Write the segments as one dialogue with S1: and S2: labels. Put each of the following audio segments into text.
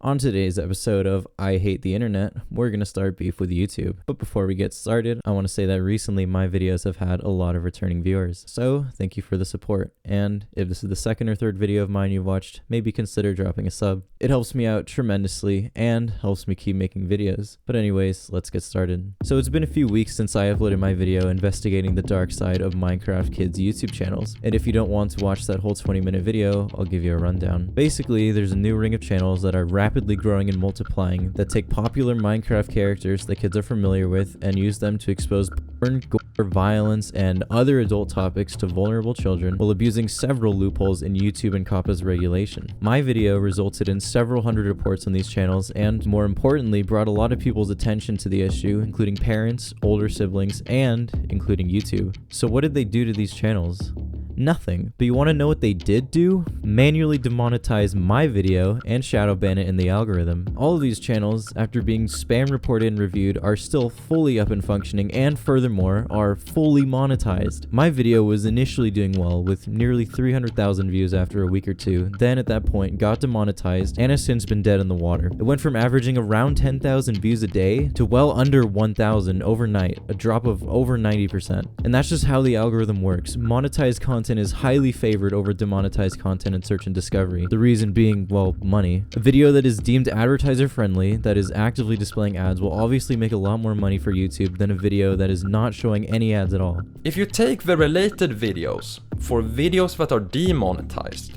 S1: On today's episode of I Hate the Internet, we're going to start beef with YouTube. But before we get started, I want to say that recently my videos have had a lot of returning viewers. So thank you for the support. And if this is the second or third video of mine you've watched, maybe consider dropping a sub. It helps me out tremendously and helps me keep making videos. But anyways, let's get started. So it's been a few weeks since I uploaded my video investigating the dark side of Minecraft Kids YouTube channels. And if you don't want to watch that whole 20-minute video, I'll give you a rundown. Basically, there's a new ring of channels that are rapidly growing and multiplying that take popular Minecraft characters that kids are familiar with and use them to expose porn, gore, violence, and other adult topics to vulnerable children while abusing several loopholes in YouTube and COPPA's regulation. My video resulted in several hundred reports on these channels and, more importantly, brought a lot of people's attention to the issue, including parents, older siblings, and including YouTube. So what did they do to these channels? Nothing. But you want to know what they did do? Manually demonetize my video and shadow ban it in the algorithm. All of these channels, after being spam reported and reviewed, are still fully up and functioning and furthermore are fully monetized. My video was initially doing well with nearly 300,000 views after a week or two, then at that point got demonetized and has since been dead in the water. It went from averaging around 10,000 views a day to well under 1,000 overnight, a drop of over 90%. And that's just how the algorithm works. Monetized content is highly favored over demonetized content in search and discovery. The reason being, well, money. A video that is deemed advertiser friendly, that is actively displaying ads, will obviously make a lot more money for YouTube than a video that is not showing any ads at all.
S2: If you take the related videos for videos that are demonetized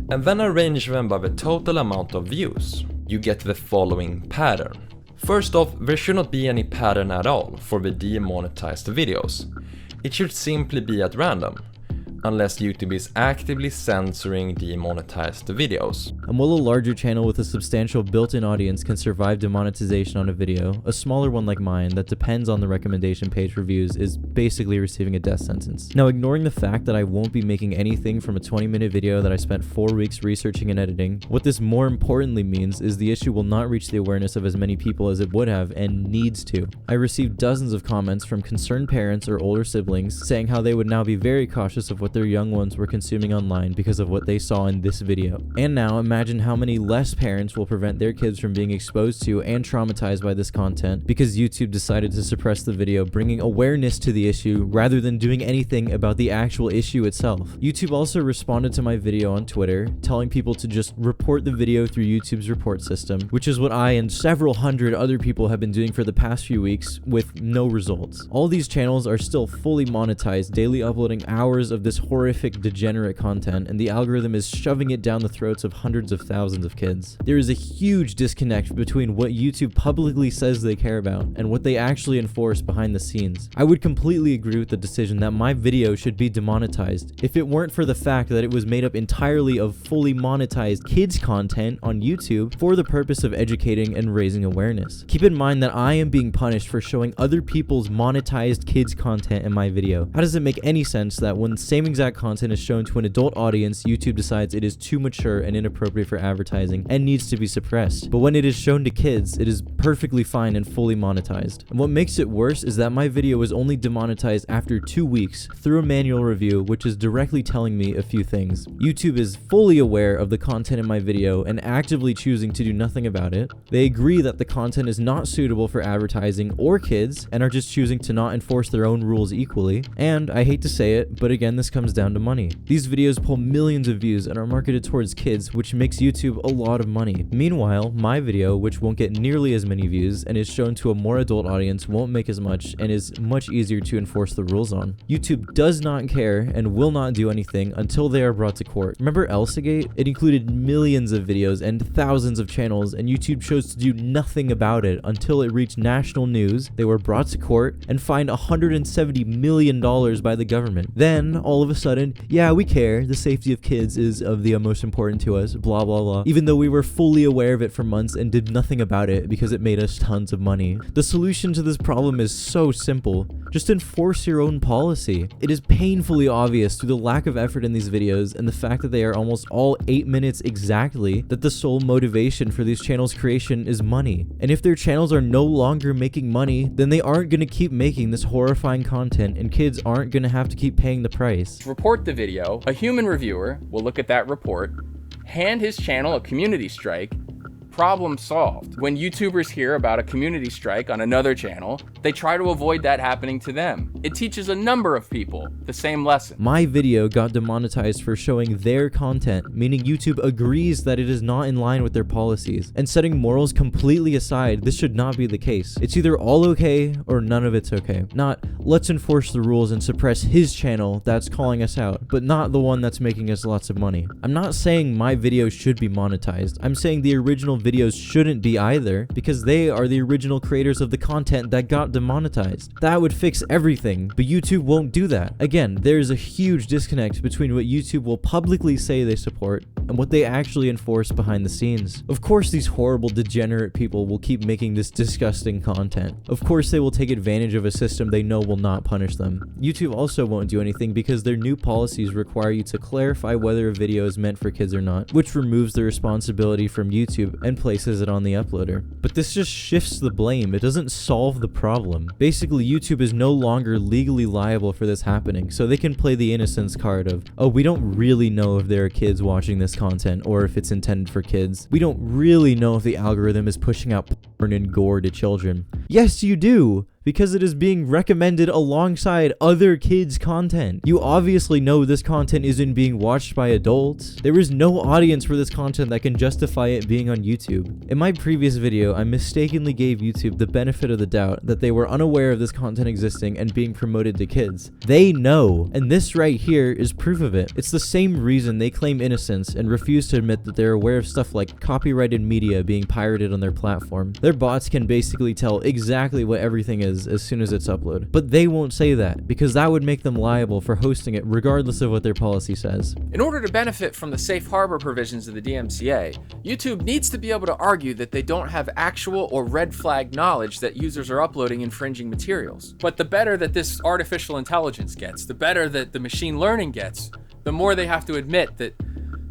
S2: and then arrange them by the total amount of views, you get the following pattern. First off, there should not be any pattern at all for the demonetized videos. It should simply be at random, unless YouTube is actively censoring demonetized videos.
S1: And while a larger channel with a substantial built-in audience can survive demonetization on a video, a smaller one like mine that depends on the recommendation page for views is basically receiving a death sentence. Now, ignoring the fact that I won't be making anything from a 20-minute video that I spent 4 weeks researching and editing, what this more importantly means is the issue will not reach the awareness of as many people as it would have and needs to. I received dozens of comments from concerned parents or older siblings saying how they would now be very cautious of what their young ones were consuming online because of what they saw in this video. And now imagine how many less parents will prevent their kids from being exposed to and traumatized by this content because YouTube decided to suppress the video, bringing awareness to the issue rather than doing anything about the actual issue itself. YouTube also responded to my video on Twitter, telling people to just report the video through YouTube's report system, which is what I and several hundred other people have been doing for the past few weeks with no results. All these channels are still fully monetized, daily uploading hours of this horrific degenerate content, and the algorithm is shoving it down the throats of hundreds of thousands of kids. There is a huge disconnect between what YouTube publicly says they care about and what they actually enforce behind the scenes. I would completely agree with the decision that my video should be demonetized if it weren't for the fact that it was made up entirely of fully monetized kids content on YouTube for the purpose of educating and raising awareness. Keep in mind that I am being punished for showing other people's monetized kids content in my video. How does it make any sense that when the same exact content is shown to an adult audience, YouTube decides it is too mature and inappropriate for advertising and needs to be suppressed, but when it is shown to kids, it is perfectly fine and fully monetized? And what makes it worse is that my video was only demonetized after 2 weeks through a manual review, which is directly telling me a few things. YouTube is fully aware of the content in my video and actively choosing to do nothing about it. They agree that the content is not suitable for advertising or kids and are just choosing to not enforce their own rules equally. And I hate to say it, but again, this comes down to money. These videos pull millions of views and are marketed towards kids, which makes YouTube a lot of money. Meanwhile, my video, which won't get nearly as many views and is shown to a more adult audience, won't make as much and is much easier to enforce the rules on. YouTube does not care and will not do anything until they are brought to court. Remember Elsagate? It included millions of videos and thousands of channels, and YouTube chose to do nothing about it until it reached national news. They were brought to court and fined $170 million by the government. Then, all of a sudden, yeah, we care, the safety of kids is of the most important to us, blah blah blah, even though we were fully aware of it for months and did nothing about it because it made us tons of money. The solution to this problem is so simple. Just enforce your own policy. It is painfully obvious through the lack of effort in these videos and the fact that they are almost all 8 minutes exactly that the sole motivation for these channels' creation is money. And if their channels are no longer making money, then they aren't going to keep making this horrifying content and kids aren't going to have to keep paying the price.
S3: Report the video, a human reviewer will look at that report, hand his channel a community strike, Problem solved. When YouTubers hear about a community strike on another channel, they try to avoid that happening to them. It teaches a number of people the same lesson.
S1: My video got demonetized for showing their content, meaning YouTube agrees that it is not in line with their policies. And setting morals completely aside, this should not be the case. It's either all okay or none of it's okay. Not, let's enforce the rules and suppress his channel that's calling us out, but not the one that's making us lots of money. I'm not saying my video should be monetized. I'm saying the original videos shouldn't be either, because they are the original creators of the content that got demonetized. That would fix everything, but YouTube won't do that. Again, there's a huge disconnect between what YouTube will publicly say they support and what they actually enforce behind the scenes. Of course, these horrible, degenerate people will keep making this disgusting content. Of course, they will take advantage of a system they know will not punish them. YouTube also won't do anything because their new policies require you to clarify whether a video is meant for kids or not, which removes the responsibility from YouTube and places it on the uploader. But this just shifts the blame. It doesn't solve the problem. Basically, YouTube is no longer legally liable for this happening, so they can play the innocence card of, oh, we don't really know if there are kids watching this content or if it's intended for kids. We don't really know if the algorithm is pushing out porn and gore to children. Yes, you do, because it is being recommended alongside other kids' content. You obviously know this content isn't being watched by adults. There is no audience for this content that can justify it being on YouTube. In my previous video, I mistakenly gave YouTube the benefit of the doubt that they were unaware of this content existing and being promoted to kids. They know, and this right here is proof of it. It's the same reason they claim innocence and refuse to admit that they're aware of stuff like copyrighted media being pirated on their platform. Their bots can basically tell exactly what everything is as soon as it's uploaded. But they won't say that, because that would make them liable for hosting it regardless of what their policy says.
S3: In order to benefit from the safe harbor provisions of the DMCA, YouTube needs to be able to argue that they don't have actual or red flag knowledge that users are uploading infringing materials. But the better that this artificial intelligence gets, the better that the machine learning gets, the more they have to admit that,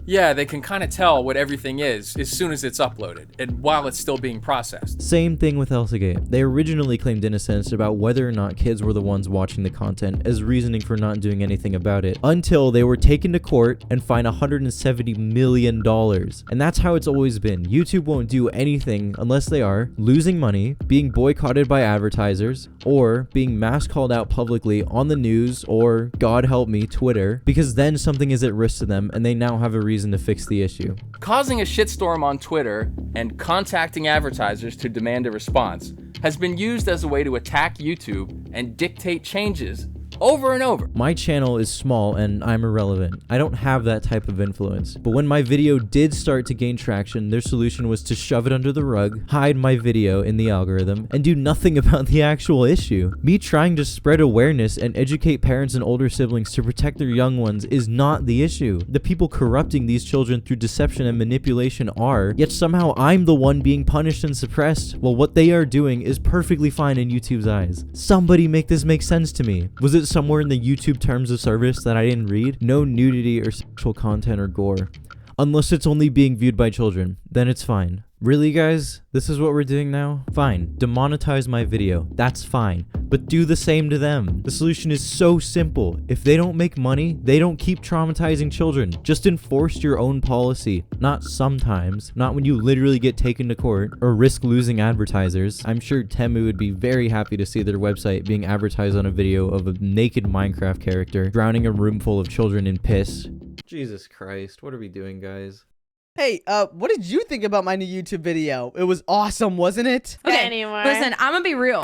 S3: yeah, they can kind of tell what everything is as soon as it's uploaded and while it's still being processed.
S1: Same thing with Elsagate. They originally claimed innocence about whether or not kids were the ones watching the content as reasoning for not doing anything about it, until they were taken to court and fined $170 million. And that's how it's always been. YouTube won't do anything unless they are losing money, being boycotted by advertisers, or being mass called out publicly on the news or, God help me, Twitter, because then something is at risk to them and they now have a reason to fix the issue.
S3: Causing a shitstorm on Twitter and contacting advertisers to demand a response has been used as a way to attack YouTube and dictate changes over and over.
S1: My channel is small and I'm irrelevant. I don't have that type of influence. But when my video did start to gain traction, their solution was to shove it under the rug, hide my video in the algorithm, and do nothing about the actual issue. Me trying to spread awareness and educate parents and older siblings to protect their young ones is not the issue. The people corrupting these children through deception and manipulation are, yet somehow I'm the one being punished and suppressed, while what they are doing is perfectly fine in YouTube's eyes. Somebody make this make sense to me. Was it somewhere in the YouTube terms of service that I didn't read? No nudity or sexual content or gore. Unless it's only being viewed by children, then it's fine. Really, guys? This is what we're doing now? Fine. Demonetize my video. That's fine. But do the same to them. The solution is so simple. If they don't make money, they don't keep traumatizing children. Just enforce your own policy. Not sometimes. Not when you literally get taken to court or risk losing advertisers. I'm sure Temu would be very happy to see their website being advertised on a video of a naked Minecraft character drowning a room full of children in piss. Jesus Christ. What are we doing, guys?
S4: Hey, what did you think about my new YouTube video? It was awesome, wasn't it?
S5: Okay, listen, I'm gonna be real.